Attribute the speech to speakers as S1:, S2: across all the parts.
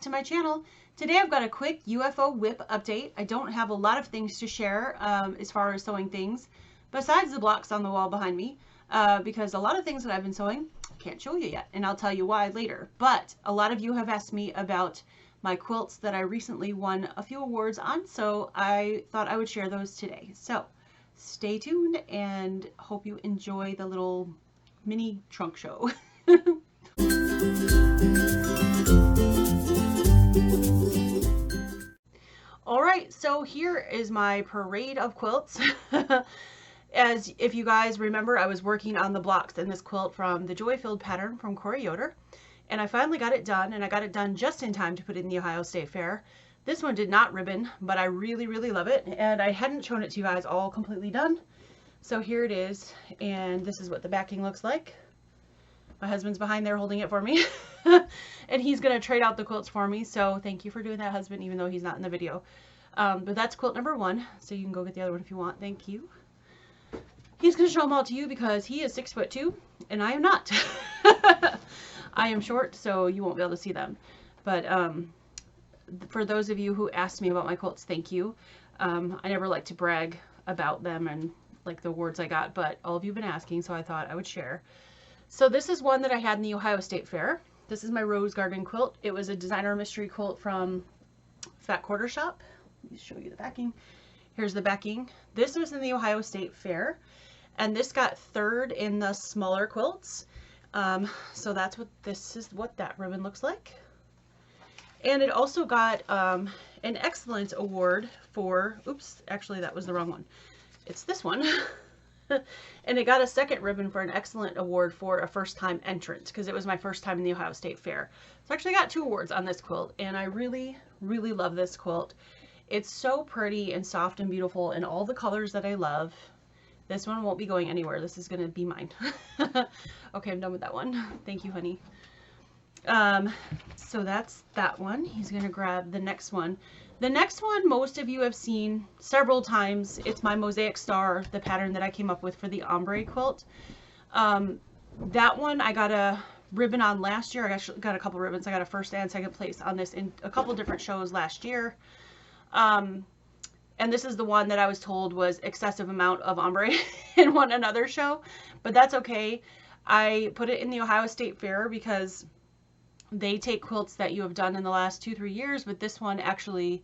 S1: to my channel. Today I've got a quick UFO WIP update. I don't have a lot of things to share as far as sewing things, besides the blocks on the wall behind me, because a lot of things that I've been sewing I can't show you yet, and I'll tell you why later. But a lot of you have asked me about my quilts that I recently won a few awards on, so I thought I would share those today. So stay tuned and hope you enjoy the little mini trunk show. Alright, so here is my parade of quilts. As if you guys remember, I was working on the blocks in this quilt from the Joy-Filled pattern from Rotary, and I finally got it done, and I got it done just in time to put it in the Ohio State Fair. This one did not ribbon, but I really, really love it, and I hadn't shown it to you guys all completely done. So here it is, and this is what the backing looks like. My husband's behind there holding it for me, and he's going to trade out the quilts for me, so thank you for doing that, husband, even though he's not in the video. But that's quilt number 1, so you can go get the other one if you want. Thank you. He's going to show them all to you because he is 6'2", and I am not. I am short, so you won't be able to see them. But for those of you who asked me about my quilts, thank you. I never like to brag about them and like the awards I got, but all of you have been asking, so I thought I would share. So this is one that I had in the Ohio State Fair. This is my Rose Garden quilt. It was a designer mystery quilt from Fat Quarter Shop. Let me show you the backing. Here's the backing. This was in the Ohio State Fair, and this got 3rd in the smaller quilts. So that's what this is, what that ribbon looks like. And it also got an excellence award for, oops, actually that was the wrong one. It's this one. And it got a 2nd ribbon for an excellent award for a first time entrant, because it was my first time in the Ohio State Fair. So I actually got 2 awards on this quilt, and I really, really love this quilt. It's so pretty and soft and beautiful in all the colors that I love. This one won't be going anywhere. This is going to be mine. Okay, I'm done with that one. Thank you, honey. So that's that one. He's going to grab the next one. The next one most of you have seen several times. It's my Mosaic Star, the pattern that I came up with for the ombre quilt. That one I got a ribbon on last year. I actually got a couple ribbons. I got a 1st and 2nd place on this in a couple different shows last year. And this is the one that I was told was excessive amount of ombre in one another show, but that's okay. I put it in the Ohio State Fair because they take quilts that you have done in the last 2-3 years, but this one actually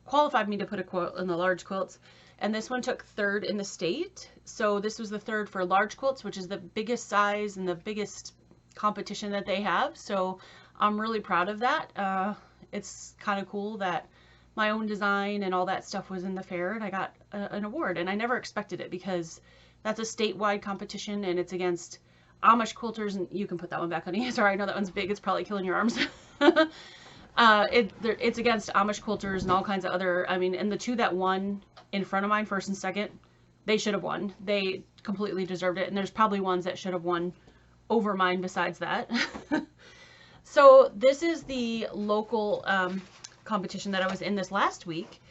S1: qualified me to put a quilt in the large quilts, and this one took 3rd in the state. So this was the 3rd for large quilts, which is the biggest size and the biggest competition that they have. So I'm really proud of that. It's kind of cool that my own design and all that stuff was in the fair, and I got an award, and I never expected it because that's a statewide competition, and it's against Amish quilters, and you can put that one back, honey. Sorry, I know that one's big. It's probably killing your arms. It's against Amish quilters and all kinds of other, I mean, and the 2 that won in front of mine, 1st and 2nd, they should have won. They completely deserved it, and there's probably ones that should have won over mine besides that. So this is the local competition that I was in this last week,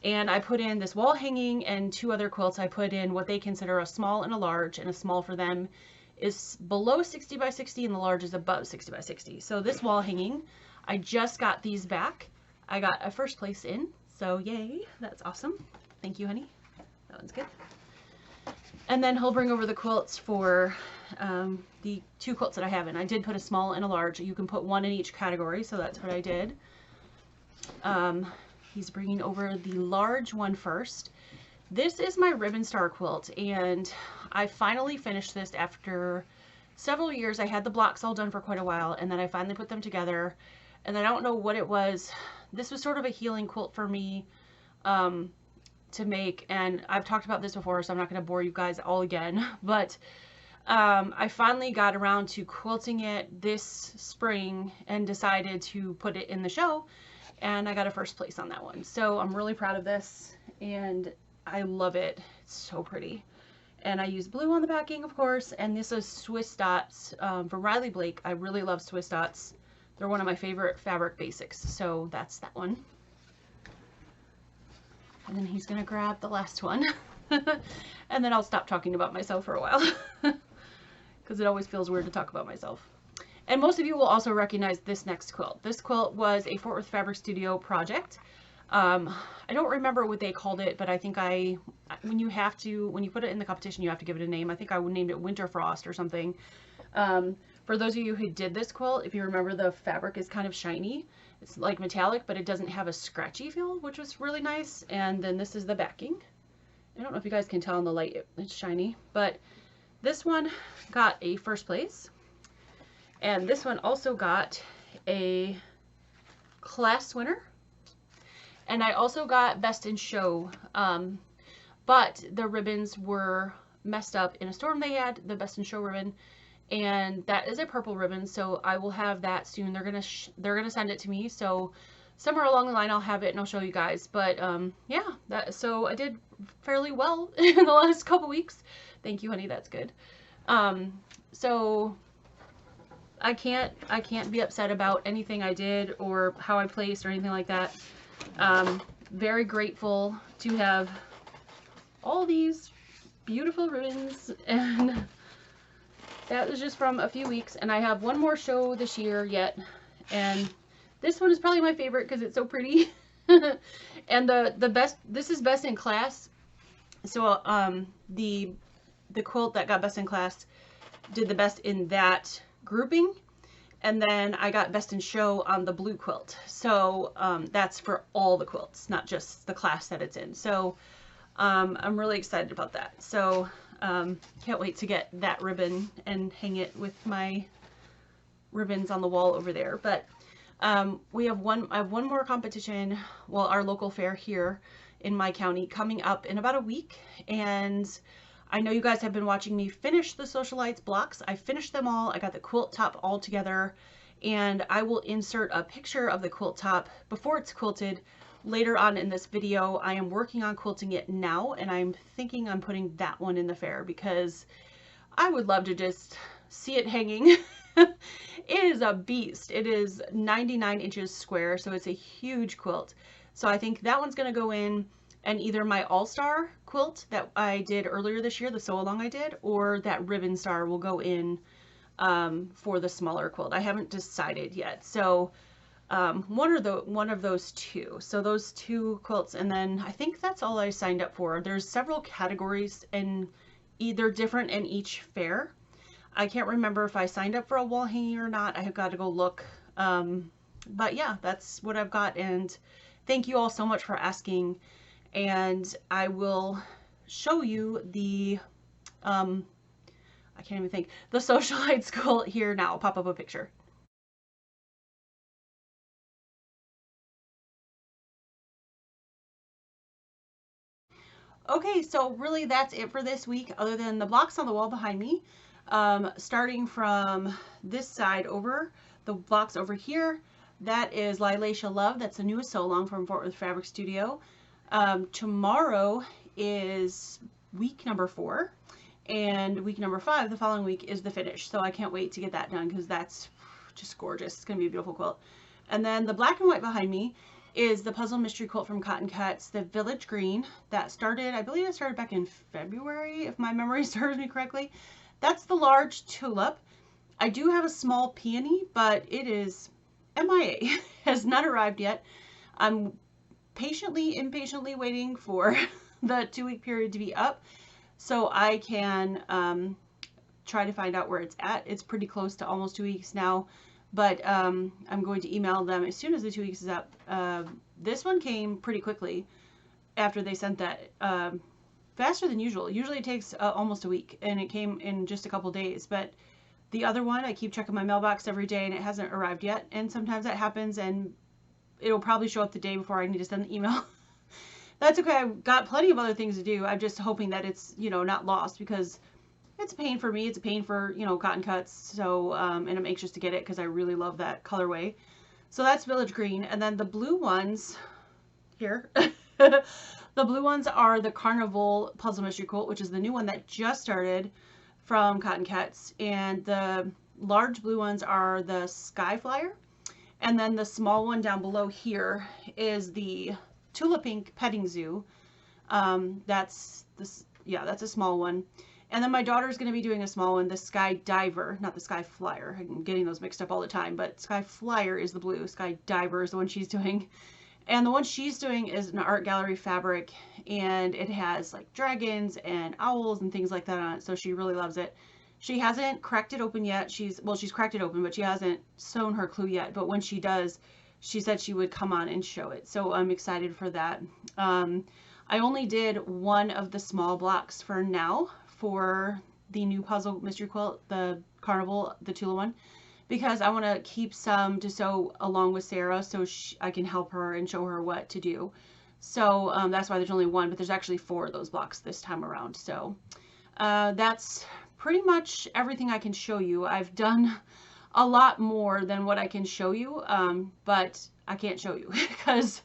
S1: and I put in this wall hanging and 2 other quilts. I put in what they consider a small and a large, and a small for them is below 60 by 60 and the large is above 60 by 60. So this wall hanging, I just got these back. I got a 1st place in, so yay, that's awesome. Thank you, honey. That one's good. And then he'll bring over the quilts for the 2 quilts that I have in. I did put a small and a large. You can put 1 in each category, so that's what I did. He's bringing over the large one first. This is my Ribbon Star quilt, and I finally finished this after several years. I had the blocks all done for quite a while, and then I finally put them together, and I don't know what it was. This was sort of a healing quilt for me to make, and I've talked about this before, so I'm not going to bore you guys all again, but I finally got around to quilting it this spring and decided to put it in the show, and I got a 1st place on that one. So I'm really proud of this, and I love it. It's so pretty. And I use blue on the backing, of course, and this is Swiss Dots from Riley Blake. I really love Swiss Dots. They're one of my favorite fabric basics, so that's that one. And then he's going to grab the last one. And then I'll stop talking about myself for a while, because it always feels weird to talk about myself. And most of you will also recognize this next quilt. This quilt was a Fort Worth Fabric Studio project. I don't remember what they called it, but I think when you put it in the competition, you have to give it a name. I think I named it Winter Frost or something. For those of you who did this quilt, if you remember, the fabric is kind of shiny. It's like metallic, but it doesn't have a scratchy feel, which was really nice. And then this is the backing. I don't know if you guys can tell in the light, it's shiny, but this one got a first place. And this one also got a class winner. And I also got best in show, but the ribbons were messed up in a storm they had, the best in show ribbon, and that is a purple ribbon, so I will have that soon. They're gonna send it to me, so somewhere along the line I'll have it and I'll show you guys. But yeah, so I did fairly well in the last couple weeks. Thank you, honey, that's good. So I can't be upset about anything I did or how I placed or anything like that. Very grateful to have all these beautiful ribbons, and that was just from a few weeks. And I have one more show this year yet, and this one is probably my favorite because it's so pretty. And this is best in class. So the quilt that got best in class did the best in that grouping. And then I got best in show on the blue quilt. So that's for all the quilts, not just the class that it's in. So I'm really excited about that. So can't wait to get that ribbon and hang it with my ribbons on the wall over there. But I have one more competition, well, our local fair here in my county, coming up in about a week. And I know you guys have been watching me finish the Socialites blocks. I finished them all. I got the quilt top all together, and I will insert a picture of the quilt top before it's quilted later on in this video. I am working on quilting it now, and I'm thinking I'm putting that one in the fair because I would love to just see it hanging. It is a beast. It is 99 inches square, so it's a huge quilt. So I think that one's going to go in, and either my all-star quilt that I did earlier this year, the sew-along I did, or that ribbon star will go in for the smaller quilt. I haven't decided yet. So one of those two. So those two quilts, and then I think that's all I signed up for. There's several categories, and they're different in each fair. I can't remember if I signed up for a wall hanging or not. I have got to go look. But yeah, that's what I've got, and thank you all so much for asking. And I will show you the, I can't even think, the Socialites quilt here now. I'll pop up a picture. Okay, so really that's it for this week, other than the blocks on the wall behind me. Starting from this side over, the blocks over here, that is Lilacia Love. That's the newest sew-along from Fort Worth Fabric Studio. Tomorrow is week number 4, and week number 5, the following week, is the finish. So I can't wait to get that done because that's just gorgeous. It's going to be a beautiful quilt. And then the black and white behind me is the Puzzle Mystery Quilt from Cotton Cuts, the Village Green, that started, I believe it started back in February, if my memory serves me correctly. That's the large tulip. I do have a small peony, but it is MIA. Has not arrived yet. I'm impatiently waiting for the 2-week period to be up so I can try to find out where it's at. It's pretty close to almost 2 weeks now, but I'm going to email them as soon as the 2 weeks is up. This one came pretty quickly after they sent that, faster than usual. Usually it takes almost a week, and it came in just a couple days. But the other one, I keep checking my mailbox every day and it hasn't arrived yet, and sometimes that happens and it'll probably show up the day before I need to send the email. That's okay. I've got plenty of other things to do. I'm just hoping that it's, you know, not lost, because it's a pain for me. It's a pain for, you know, Cotton Cuts. So, and I'm anxious to get it because I really love that colorway. So that's Village Green. And then the blue ones here, the blue ones are the Carnival Puzzle Mystery Quilt, which is the new one that just started from Cotton Cuts. And the large blue ones are the Sky Flyer. And then the small one down below here is the Tulip Pink Petting Zoo. That's a small one. And then my daughter's going to be doing a small one, the Sky Diver, not the Sky Flyer. I'm getting those mixed up all the time, but Sky Flyer is the blue, Sky Diver is the one she's doing. And the one she's doing is an art gallery fabric, and it has like dragons and owls and things like that on it, so she really loves it. She hasn't cracked it open yet. She's cracked it open, but she hasn't sewn her clue yet. But when she does, she said she would come on and show it. So I'm excited for that. I only did one of the small blocks for now for the new puzzle mystery quilt, the Carnival, the Tula one, because I want to keep some to sew along with Sarah so I can help her and show her what to do. So that's why there's only one, but there's actually 4 of those blocks this time around. So that's pretty much everything I can show you. I've done a lot more than what I can show you, but I can't show you because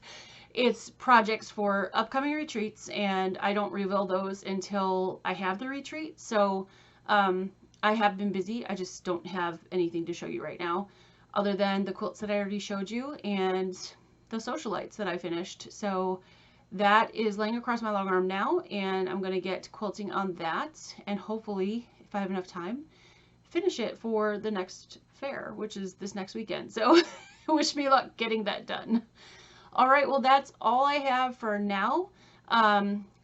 S1: it's projects for upcoming retreats, and I don't reveal those until I have the retreat. So I have been busy. I just don't have anything to show you right now other than the quilts that I already showed you and the socialites that I finished. So that is laying across my long arm now, and I'm going to get quilting on that, and hopefully, if I have enough time, finish it for the next fair, which is this next weekend. So wish me luck getting that done. All right, well, that's all I have for now.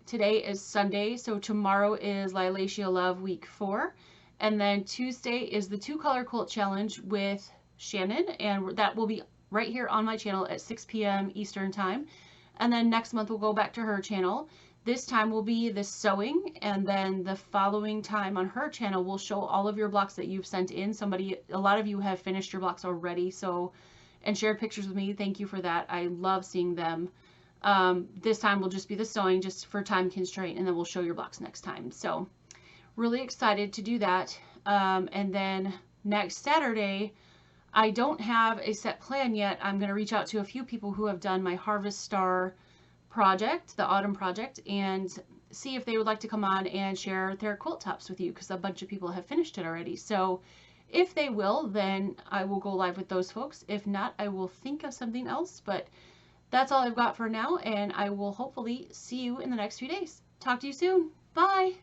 S1: Today is Sunday, so tomorrow is Lilacia Love Week 4. And then Tuesday is the 2-color quilt challenge with Shannon, and that will be right here on my channel at 6 p.m. Eastern time. And then next month we'll go back to her channel. This time will be the sewing, and then the following time on her channel we'll show all of your blocks that you've sent in. A lot of you have finished your blocks already, so, and shared pictures with me. Thank you for that. I love seeing them. This time will just be the sewing, just for time constraint, and then we'll show your blocks next time. So really excited to do that. And then next Saturday, I don't have a set plan yet. I'm going to reach out to a few people who have done my Harvest Star project, the autumn project, and see if they would like to come on and share their quilt tops with you, because a bunch of people have finished it already. So if they will, then I will go live with those folks. If not, I will think of something else, but that's all I've got for now, and I will hopefully see you in the next few days. Talk to you soon. Bye.